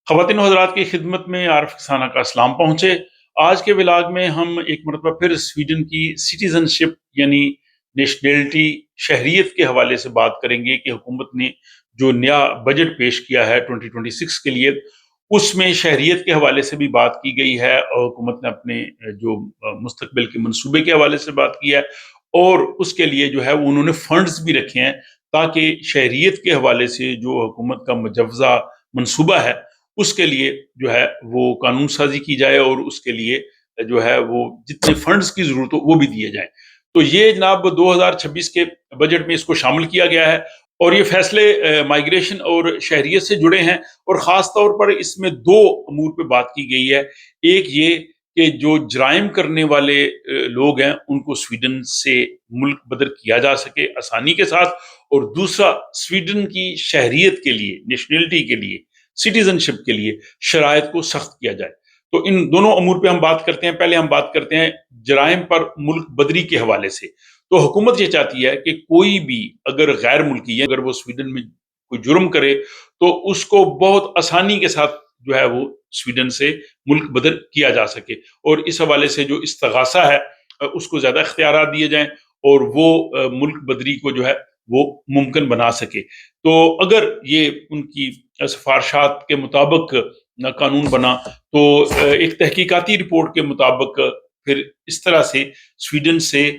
خواتین و حضرات کی خدمت میں عارف کسانہ کا اسلام پہنچے۔ آج کے ولاگ میں ہم ایک مرتبہ پھر سویڈن کی سٹیزن شپ یعنی نیشنلٹی شہریت کے حوالے سے بات کریں گے کہ حکومت نے جو نیا بجٹ پیش کیا ہے 2026 کے لیے، اس میں شہریت کے حوالے سے بھی بات کی گئی ہے، اور حکومت نے اپنے جو مستقبل کے منصوبے کے حوالے سے بات کی ہے، اور اس کے لیے جو ہے وہ انہوں نے فنڈز بھی رکھے ہیں تاکہ شہریت کے حوالے سے جو حکومت کا مجوزہ منصوبہ ہے اس کے لیے جو ہے وہ قانون سازی کی جائے، اور اس کے لیے جو ہے وہ جتنے فنڈز کی ضرورت ہو وہ بھی دیے جائیں۔ تو یہ جناب 2026 کے بجٹ میں اس کو شامل کیا گیا ہے، اور یہ فیصلے مائیگریشن اور شہریت سے جڑے ہیں، اور خاص طور پر اس میں دو امور پہ بات کی گئی ہے۔ ایک یہ کہ جو جرائم کرنے والے لوگ ہیں ان کو سویڈن سے ملک بدر کیا جا سکے آسانی کے ساتھ، اور دوسرا سویڈن کی شہریت کے لیے، نیشنلٹی کے لیے، سٹیزن شپ کے لیے شرائط کو سخت کیا جائے۔ تو ان دونوں امور پہ ہم بات کرتے ہیں۔ پہلے ہم بات کرتے ہیں جرائم پر ملک بدری کے حوالے سے۔ تو حکومت یہ چاہتی ہے کہ کوئی بھی اگر غیر ملکی ہے، اگر وہ سویڈن میں کوئی جرم کرے تو اس کو بہت آسانی کے ساتھ جو ہے وہ سویڈن سے ملک بدر کیا جا سکے، اور اس حوالے سے جو استغاثہ ہے اس کو زیادہ اختیارات دیے جائیں، اور وہ ملک بدری کو جو ہے وہ ممکن بنا سکے۔ تو اگر یہ ان کی سفارشات کے مطابق قانون بنا تو ایک تحقیقاتی رپورٹ کے مطابق پھر اس طرح سے سویڈن سے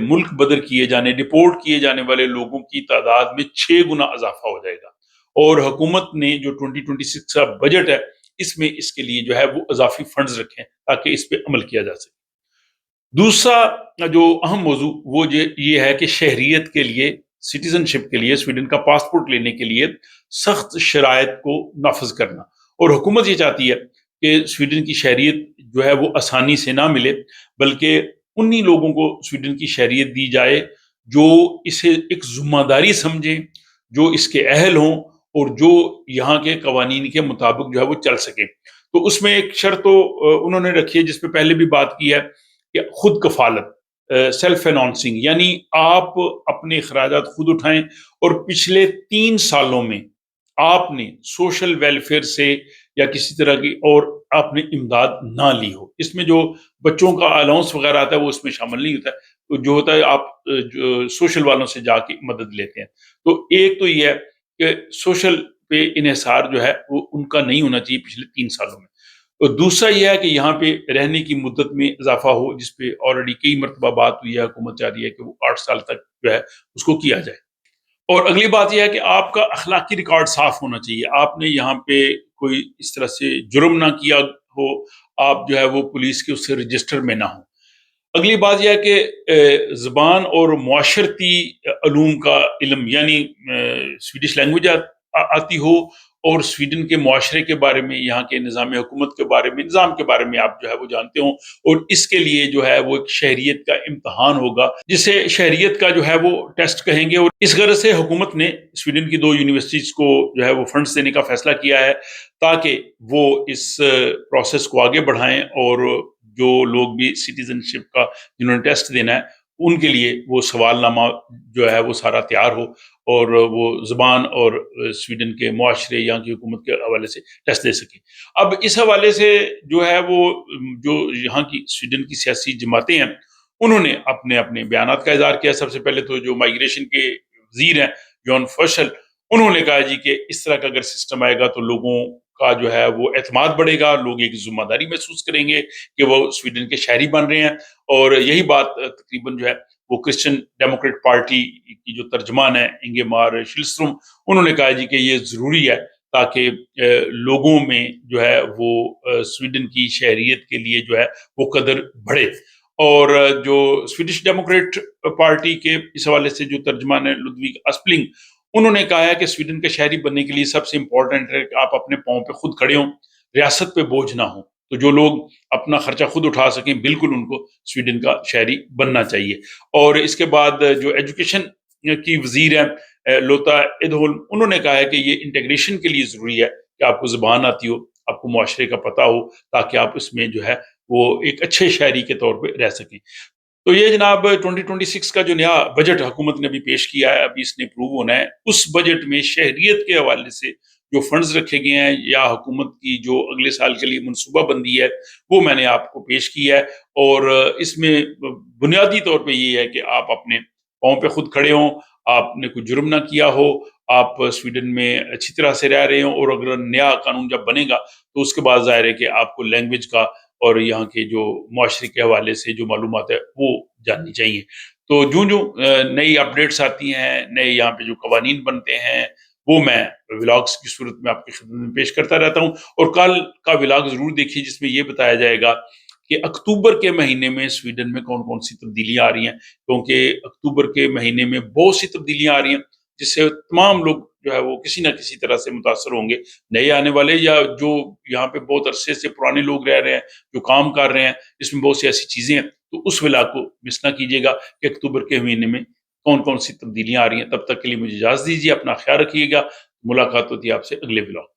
ملک بدر کیے جانے، ڈپورٹ کیے جانے والے لوگوں کی تعداد میں 6 گنا اضافہ ہو جائے گا، اور حکومت نے جو 2026 کا بجٹ ہے اس میں اس کے لیے جو ہے وہ اضافی فنڈز رکھیں تاکہ اس پہ عمل کیا جا سکے۔ دوسرا جو اہم موضوع وہ یہ ہے کہ شہریت کے لیے، سٹیزن شپ کے لیے، سویڈن کا پاسپورٹ لینے کے لیے سخت شرائط کو نافذ کرنا، اور حکومت یہ چاہتی ہے کہ سویڈن کی شہریت جو ہے وہ آسانی سے نہ ملے، بلکہ انہی لوگوں کو سویڈن کی شہریت دی جائے جو اسے ایک ذمہ داری سمجھیں، جو اس کے اہل ہوں، اور جو یہاں کے قوانین کے مطابق جو ہے وہ چل سکے۔ تو اس میں ایک شرط تو انہوں نے رکھی ہے جس پہ پہلے بھی بات کی ہے کہ خود کفالت، سیلف فائنانسنگ، یعنی آپ اپنے اخراجات خود اٹھائیں، اور پچھلے 3 سالوں میں آپ نے سوشل ویلفیئر سے یا کسی طرح کی اور آپ نے امداد نہ لی ہو۔ اس میں جو بچوں کا الاؤنس وغیرہ آتا ہے وہ اس میں شامل نہیں ہوتا ہے، تو جو ہوتا ہے آپ سوشل والوں سے جا کے مدد لیتے ہیں۔ تو ایک تو یہ ہے کہ سوشل پہ انحصار جو ہے وہ ان کا نہیں ہونا چاہیے پچھلے 3 سالوں میں، اور دوسرا یہ ہے کہ یہاں پہ رہنے کی مدت میں اضافہ ہو، جس پہ آلریڈی کئی مرتبہ بات ہوئی ہے، حکومت چاہ رہی ہے کہ وہ 8 سال تک جو ہے اس کو کیا جائے۔ اور اگلی بات یہ ہے کہ آپ کا اخلاقی ریکارڈ صاف ہونا چاہیے، آپ نے یہاں پہ کوئی اس طرح سے جرم نہ کیا ہو، آپ جو ہے وہ پولیس کے اس سے رجسٹر میں نہ ہو۔ اگلی بات یہ ہے کہ زبان اور معاشرتی علوم کا علم، یعنی سویڈش لینگویج آتی ہو، اور سویڈن کے معاشرے کے بارے میں، یہاں کے نظام حکومت کے بارے میں، نظام کے بارے میں آپ جو ہے وہ جانتے ہوں، اور اس کے لیے جو ہے وہ ایک شہریت کا امتحان ہوگا جسے شہریت کا جو ہے وہ ٹیسٹ کہیں گے، اور اس غرض سے حکومت نے سویڈن کی 2 یونیورسٹیز کو جو ہے وہ فنڈز دینے کا فیصلہ کیا ہے تاکہ وہ اس پروسیس کو آگے بڑھائیں، اور جو لوگ بھی سٹیزن شپ کا جنہوں نے ٹیسٹ دینا ہے ان کے لیے وہ سوال نامہ جو ہے وہ سارا تیار ہو، اور وہ زبان اور سویڈن کے معاشرے، یہاں کی حکومت کے حوالے سے ٹیسٹ دے سکیں۔ اب اس حوالے سے جو ہے وہ جو یہاں کی سویڈن کی سیاسی جماعتیں ہیں انہوں نے اپنے اپنے بیانات کا اظہار کیا۔ سب سے پہلے تو جو مائیگریشن کے وزیر ہیں جون فشل، انہوں نے کہا جی کہ اس طرح کا اگر سسٹم آئے گا تو لوگوں کا جو ہے وہ اعتماد بڑھے گا، لوگ ایک ذمہ داری محسوس کریں گے کہ وہ سویڈن کے شہری بن رہے ہیں، اور یہی بات تقریباً جو ہے وہ کرسچن ڈیموکریٹ پارٹی کی جو ترجمان ہے انگے مار شلسٹروم، انہوں نے کہا جی کہ یہ ضروری ہے تاکہ لوگوں میں جو ہے وہ سویڈن کی شہریت کے لیے جو ہے وہ قدر بڑھے۔ اور جو سویڈش ڈیموکریٹ پارٹی کے اس حوالے سے جو ترجمان ہے لودویگ اسپلنگ، انہوں نے کہا ہے کہ سویڈن کے شہری بننے کے لیے سب سے امپورٹنٹ ہے کہ آپ اپنے پاؤں پہ خود کھڑے ہوں، ریاست پہ بوجھ نہ ہوں۔ تو جو لوگ اپنا خرچہ خود اٹھا سکیں بالکل ان کو سویڈن کا شہری بننا چاہیے۔ اور اس کے بعد جو ایجوکیشن کی وزیر ہے لوتا ایدہولم، انہوں نے کہا ہے کہ یہ انٹیگریشن کے لیے ضروری ہے کہ آپ کو زبان آتی ہو، آپ کو معاشرے کا پتہ ہو، تاکہ آپ اس میں جو ہے وہ ایک اچھے شہری کے طور پہ رہ سکیں۔ تو یہ جناب 2026 کا جو نیا بجٹ حکومت نے ابھی پیش کیا ہے، ابھی اس نے اپروو ہونا ہے، اس بجٹ میں شہریت کے حوالے سے جو فنڈز رکھے گئے ہیں یا حکومت کی جو اگلے سال کے لیے منصوبہ بندی ہے وہ میں نے آپ کو پیش کیا ہے، اور اس میں بنیادی طور پہ یہ ہے کہ آپ اپنے پاؤں پہ خود کھڑے ہوں، آپ نے کوئی جرم نہ کیا ہو، آپ سویڈن میں اچھی طرح سے رہ رہے ہوں، اور اگر نیا قانون جب بنے گا تو اس کے بعد ظاہر ہے کہ آپ کو لینگویج کا اور یہاں کے جو معاشرے کے حوالے سے جو معلومات ہے وہ جاننی چاہیے۔ تو جو نئی اپڈیٹس آتی ہیں، نئے یہاں پہ جو قوانین بنتے ہیں، وہ میں ولاگس کی صورت میں آپ کی خدمت میں پیش کرتا رہتا ہوں، اور کل کا ولاگ ضرور دیکھیے جس میں یہ بتایا جائے گا کہ اکتوبر کے مہینے میں سویڈن میں کون کون سی تبدیلیاں آ رہی ہیں، کیونکہ اکتوبر کے مہینے میں بہت سی تبدیلیاں آ رہی ہیں جس سے تمام لوگ جو ہے وہ کسی نہ کسی طرح سے متاثر ہوں گے، نئے آنے والے یا جو یہاں پہ بہت عرصے سے پرانے لوگ رہ رہے ہیں، جو کام کر رہے ہیں، اس میں بہت سی ایسی چیزیں ہیں، تو اس ولاگ کو مس نہ کیجیے گا کہ اکتوبر کے مہینے میں کون کون سی تبدیلیاں آ رہی ہیں۔ تب تک کے لیے مجھے اجازت دیجیے، اپنا خیال رکھیے گا، ملاقات ہوتی ہے آپ سے اگلے ولاگ۔